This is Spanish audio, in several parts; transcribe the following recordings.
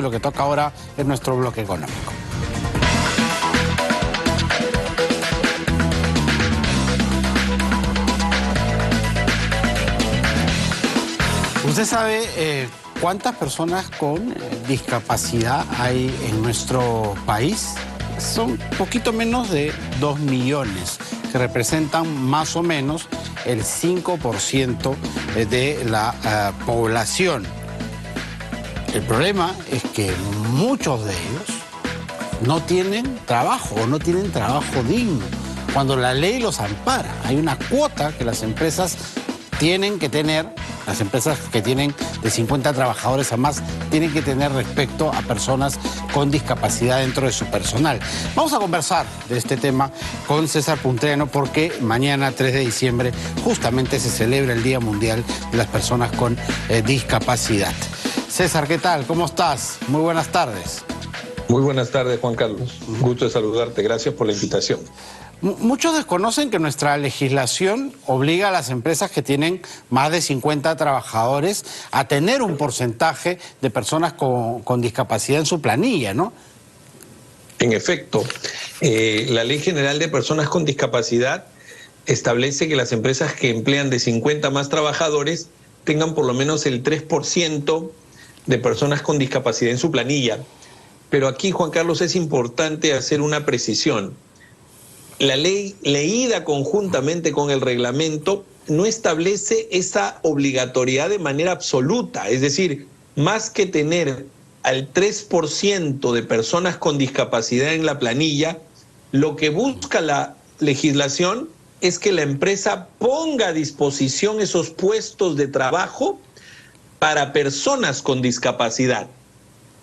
lo que toca ahora en nuestro bloque económico. ¿Usted sabe cuántas personas con discapacidad hay en nuestro país? Son poquito menos de 2 millones, que representan más o menos el 5% de la población. El problema es que muchos de ellos no tienen trabajo o no tienen trabajo digno, cuando la ley los ampara. Hay una cuota que las empresas tienen que tener. Las empresas que tienen de 50 trabajadores a más tienen que tener respecto a personas con discapacidad dentro de su personal. Vamos a conversar de este tema con César Puntreno porque mañana, 3 de diciembre, justamente se celebra el Día Mundial de las Personas con Discapacidad. César, ¿qué tal? ¿Cómo estás? Muy buenas tardes. Muy buenas tardes, Juan Carlos. Un gusto de saludarte. Gracias por la invitación. Muchos desconocen que nuestra legislación obliga a las empresas que tienen más de 50 trabajadores a tener un porcentaje de personas con discapacidad en su planilla, ¿no? En efecto, la Ley General de Personas con Discapacidad establece que las empresas que emplean de 50 más trabajadores tengan por lo menos el 3% de personas con discapacidad en su planilla. Pero aquí, Juan Carlos, es importante hacer una precisión. La ley, leída conjuntamente con el reglamento, no establece esa obligatoriedad de manera absoluta. Es decir, más que tener al 3% de personas con discapacidad en la planilla, lo que busca la legislación es que la empresa ponga a disposición esos puestos de trabajo para personas con discapacidad.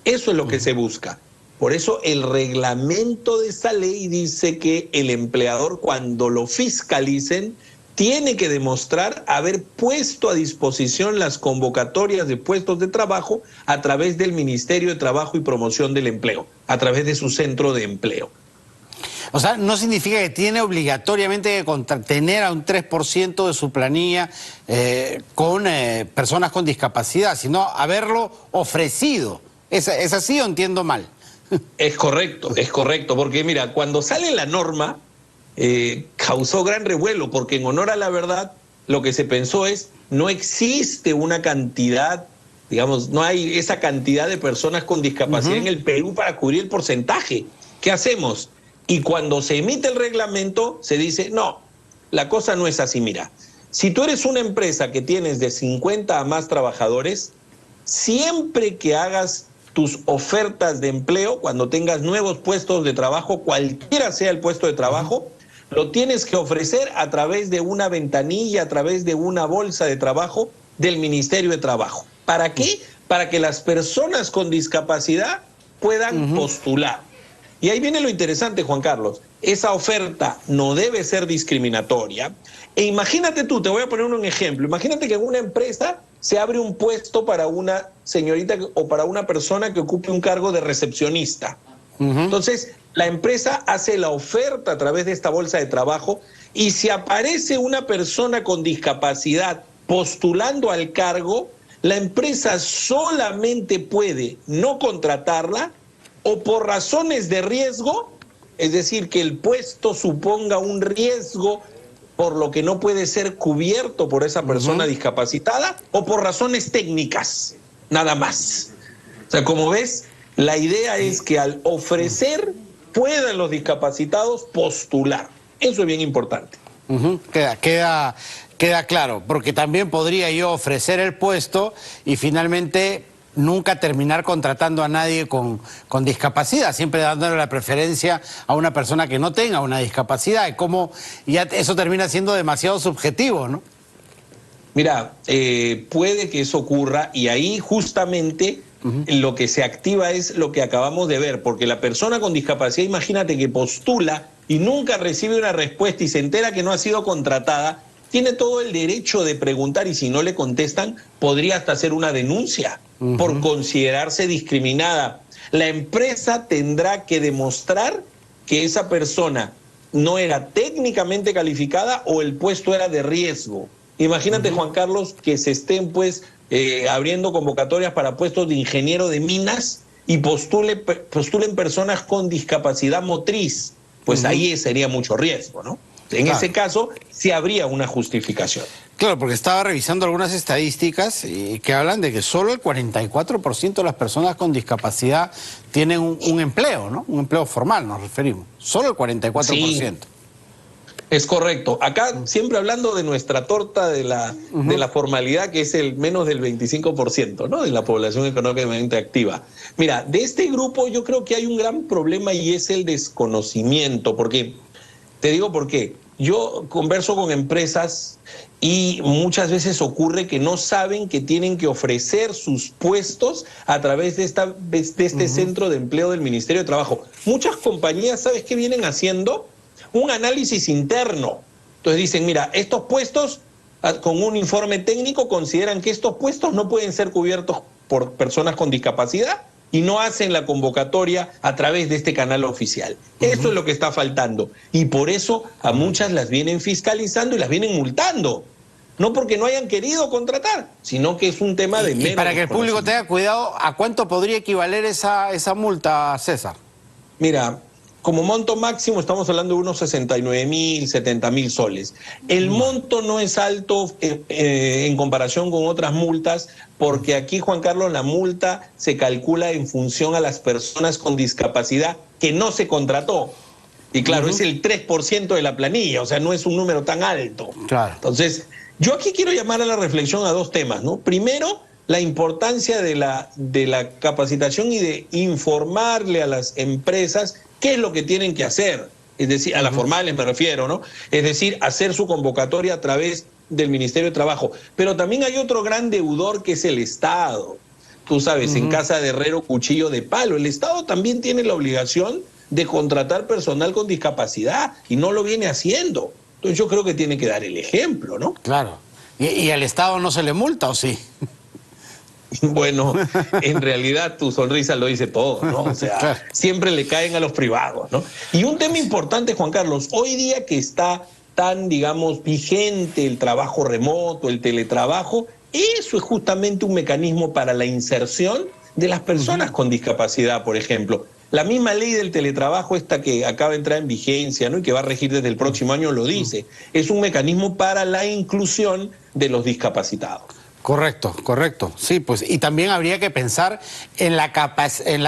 Eso es lo que se busca. Por eso el reglamento de esa ley dice que el empleador, cuando lo fiscalicen, tiene que demostrar haber puesto a disposición las convocatorias de puestos de trabajo a través del Ministerio de Trabajo y Promoción del Empleo, a través de su centro de empleo. O sea, no significa que tiene obligatoriamente que tener a un 3% de su planilla con personas con discapacidad, sino haberlo ofrecido. ¿Es así o entiendo mal? Es correcto, porque mira, cuando sale la norma causó gran revuelo, porque en honor a la verdad lo que se pensó es, no existe una cantidad, digamos, no hay esa cantidad de personas con discapacidad en el Perú para cubrir el porcentaje. ¿Qué hacemos? Y cuando se emite el reglamento se dice, no, la cosa no es así, mira, si tú eres una empresa que tienes de 50 a más trabajadores, siempre que hagas tus ofertas de empleo, cuando tengas nuevos puestos de trabajo, cualquiera sea el puesto de trabajo, lo tienes que ofrecer a través de una ventanilla, a través de una bolsa de trabajo del Ministerio de Trabajo. ¿Para qué? Para que las personas con discapacidad puedan postular. Y ahí viene lo interesante, Juan Carlos. Esa oferta no debe ser discriminatoria. E imagínate tú, te voy a poner un ejemplo. Imagínate que en una empresa se abre un puesto para una señorita o para una persona que ocupe un cargo de recepcionista. Entonces, la empresa hace la oferta a través de esta bolsa de trabajo y si aparece una persona con discapacidad postulando al cargo, la empresa solamente puede no contratarla o por razones de riesgo, es decir, que el puesto suponga un riesgo por lo que no puede ser cubierto por esa persona discapacitada, o por razones técnicas, nada más. O sea, como ves, la idea es que al ofrecer puedan los discapacitados postular. Eso es bien importante. Queda claro, porque también podría yo ofrecer el puesto y finalmente nunca terminar contratando a nadie con discapacidad, siempre dándole la preferencia a una persona que no tenga una discapacidad. Y como ya eso termina siendo demasiado subjetivo, ¿no? Mira, puede que eso ocurra y ahí justamente lo que se activa es lo que acabamos de ver, porque la persona con discapacidad, imagínate que postula y nunca recibe una respuesta y se entera que no ha sido contratada, tiene todo el derecho de preguntar y si no le contestan, podría hasta hacer una denuncia por considerarse discriminada. La empresa tendrá que demostrar que esa persona no era técnicamente calificada o el puesto era de riesgo. Imagínate, Juan Carlos, que se estén abriendo convocatorias para puestos de ingeniero de minas y postulen personas con discapacidad motriz, pues ahí sería mucho riesgo, ¿no? En ese caso, sí habría una justificación. Claro, porque estaba revisando algunas estadísticas que hablan de que solo el 44% de las personas con discapacidad tienen un empleo, ¿no? Un empleo formal, nos referimos. Solo el 44%. Sí. Es correcto. Acá siempre hablando de nuestra torta de la formalidad, que es el menos del 25%, ¿no? De la población económicamente activa. Mira, de este grupo yo creo que hay un gran problema y es el desconocimiento, porque, te digo por qué, yo converso con empresas y muchas veces ocurre que no saben que tienen que ofrecer sus puestos a través de este centro de empleo del Ministerio de Trabajo. Muchas compañías, ¿sabes qué vienen haciendo? Un análisis interno. Entonces dicen, mira, estos puestos, con un informe técnico, consideran que estos puestos no pueden ser cubiertos por personas con discapacidad y no hacen la convocatoria a través de este canal oficial. Eso es lo que está faltando. Y por eso a muchas las vienen fiscalizando y las vienen multando. No porque no hayan querido contratar, sino que es un tema de menos. Y para que el público tenga cuidado, ¿a cuánto podría equivaler esa multa, César? Mira, como monto máximo estamos hablando de unos 69.000, 70.000 soles. El monto no es alto en comparación con otras multas, porque aquí, Juan Carlos, la multa se calcula en función a las personas con discapacidad que no se contrató. Y claro, es el 3% de la planilla, o sea, no es un número tan alto. Claro. Entonces, yo aquí quiero llamar a la reflexión a dos temas, ¿no? Primero, la importancia de la capacitación y de informarle a las empresas qué es lo que tienen que hacer, es decir, a las formales me refiero, ¿no? Es decir, hacer su convocatoria a través del Ministerio de Trabajo. Pero también hay otro gran deudor que es el Estado. Tú sabes, en casa de herrero, cuchillo de palo. El Estado también tiene la obligación de contratar personal con discapacidad y no lo viene haciendo. Entonces yo creo que tiene que dar el ejemplo, ¿no? Claro. ¿Y al Estado no se le multa o sí? Bueno, en realidad tu sonrisa lo dice todo, ¿no? O sea, claro, siempre le caen a los privados, ¿no? Y un tema importante, Juan Carlos, hoy día que está tan, digamos, vigente el trabajo remoto, el teletrabajo, eso es justamente un mecanismo para la inserción de las personas con discapacidad, por ejemplo. La misma ley del teletrabajo, esta que acaba de entrar en vigencia, ¿no? Y que va a regir desde el próximo año, lo dice. Es un mecanismo para la inclusión de los discapacitados. Correcto, correcto. Sí, pues y también habría que pensar en la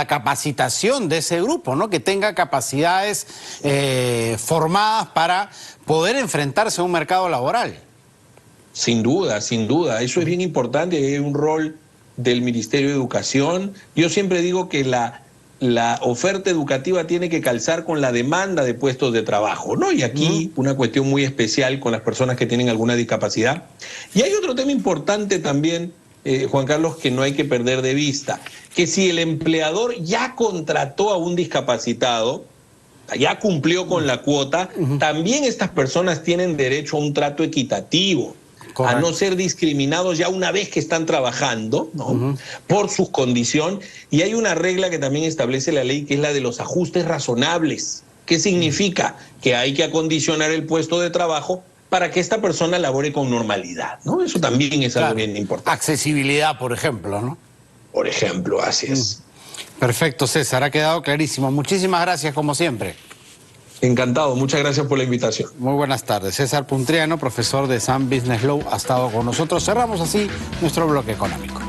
capacitación de ese grupo, ¿no? Que tenga capacidades formadas para poder enfrentarse a un mercado laboral. Sin duda, sin duda. Eso es bien importante. Hay un rol del Ministerio de Educación. Yo siempre digo que la oferta educativa tiene que calzar con la demanda de puestos de trabajo, ¿no? Y aquí una cuestión muy especial con las personas que tienen alguna discapacidad. Y hay otro tema importante también, Juan Carlos, que no hay que perder de vista, que si el empleador ya contrató a un discapacitado, ya cumplió con la cuota, también estas personas tienen derecho a un trato equitativo. Correcto. A no ser discriminados ya una vez que están trabajando, ¿no? Por su condición. Y hay una regla que también establece la ley, que es la de los ajustes razonables. ¿Qué significa? Que hay que acondicionar el puesto de trabajo para que esta persona labore con normalidad, ¿no? Eso también es algo bien importante. Accesibilidad, por ejemplo, ¿no? Por ejemplo, así es. Perfecto, César, ha quedado clarísimo. Muchísimas gracias, como siempre. Encantado, muchas gracias por la invitación. Muy buenas tardes. César Puntriano, profesor de Sam Business Law, ha estado con nosotros. Cerramos así nuestro bloque económico.